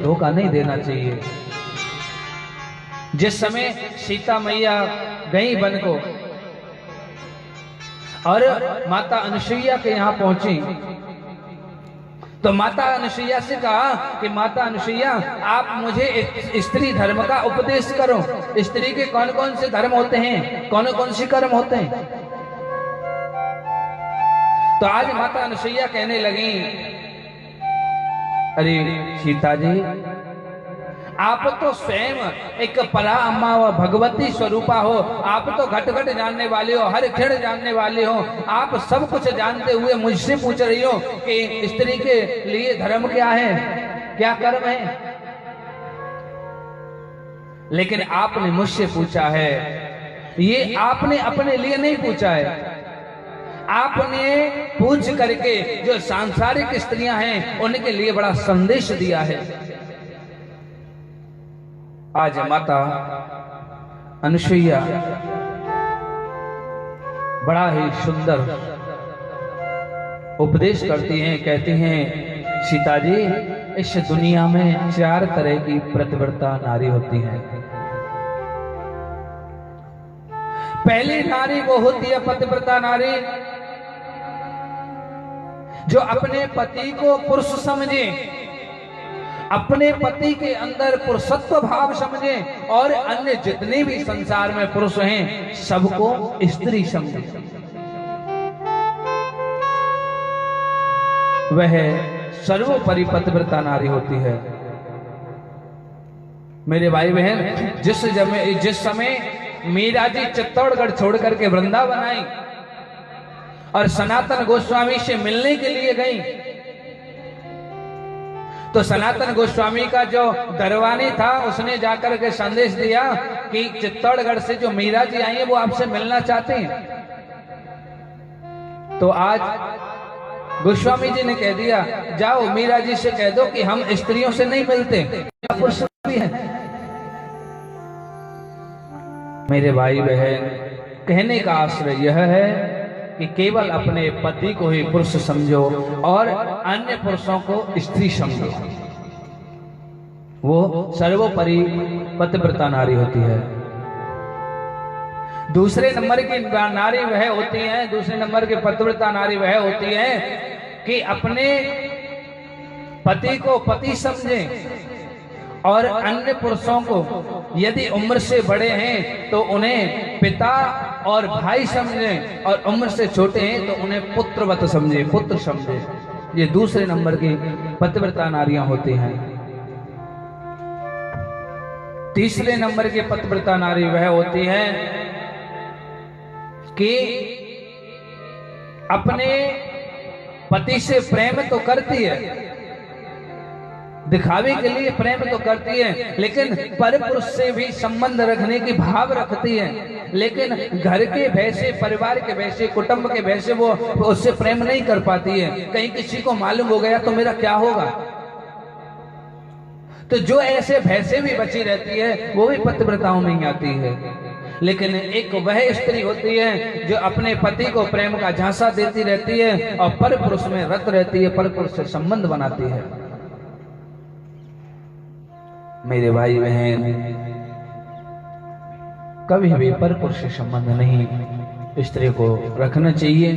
धोखा नहीं देना चाहिए। जिस समय सीता मैया गई वन को और माता अनुसुईया के यहाँ पहुंची, तो माता अनुसुईया से कहा कि माता अनुसुईया, आप मुझे स्त्री धर्म का उपदेश करो। स्त्री के कौन कौन से धर्म होते हैं, कौन कौन से कर्म होते हैं। तो आज माता अनुसुईया कहने लगी, अरे सीता जी, आप तो स्वयं एक परा अम्मा व भगवती स्वरूपा हो। आप तो घट घट जानने वाले हो, हर क्षण जानने वाले हो। आप सब कुछ जानते हुए मुझसे पूछ रही हो कि स्त्री के लिए धर्म क्या है, क्या कर्म है। लेकिन आपने मुझसे पूछा है, ये आपने अपने लिए नहीं पूछा है, आपने पूछ करके जो सांसारिक स्त्रियां हैं उनके लिए बड़ा संदेश दिया है। आज माता अनुसुईया बड़ा ही सुंदर उपदेश करती हैं। कहती हैं, सीता जी, इस दुनिया में 4 तरह की पतिव्रता नारी होती हैं। पहली नारी वो होती है पतिव्रता नारी जो अपने पति को पुरुष समझे, अपने पति के अंदर पुरुषत्व भाव समझे और अन्य जितने भी संसार में पुरुष हैं सबको स्त्री समझे। वह सर्वोपरि पतिव्रता नारी होती है। मेरे भाई बहन, जिस समय मीरा जी चित्तौड़गढ़ छोड़ करके वृंदावन आई और सनातन गोस्वामी से मिलने के लिए गई, तो सनातन गोस्वामी का जो दरवानी था उसने जाकर के संदेश दिया कि चित्तौड़गढ़ से जो मीरा जी आई है वो आपसे मिलना चाहते हैं। तो आज गोस्वामी जी ने कह दिया, जाओ मीरा जी से कह दो कि हम स्त्रियों से नहीं मिलते, पुरुष भी हैं। मेरे भाई बहन, कहने का आश्रय यह है कि केवल अपने पति को ही पुरुष समझो और अन्य पुरुषों को स्त्री समझो। वो सर्वोपरि पतिव्रता नारी होती है। दूसरे नंबर की नारी वह होती है, दूसरे नंबर की पतिव्रता नारी वह होती है कि अपने पति को पति समझे और अन्य पुरुषों को यदि उम्र से बड़े हैं तो उन्हें पिता और भाई समझे और उम्र से छोटे हैं तो उन्हें पुत्रवत समझे, पुत्र समझे। ये दूसरे नंबर की पतिव्रता नारियां होती हैं। तीसरे नंबर की पतिव्रता नारी वह होती है कि अपने पति से प्रेम तो करती है, दिखावे के लिए प्रेम तो करती है, लेकिन पर पुरुष से भी संबंध रखने की भाव रखती है, लेकिन घर के भैसे, परिवार के भैसे, कुटुंब के भैसे वो उससे प्रेम नहीं कर पाती है। कहीं किसी को मालूम हो गया तो मेरा क्या होगा। तो जो ऐसे भैसे भी बची रहती है वो भी पतिव्रताओं में ही आती है। लेकिन एक वह स्त्री होती है जो अपने पति को प्रेम का झांसा देती रहती है और पर पुरुष में रत रहती है, पर पुरुष से संबंध बनाती है। मेरे भाई बहन, कभी भी पर पुरुष से संबंध नहीं स्त्री को रखना चाहिए।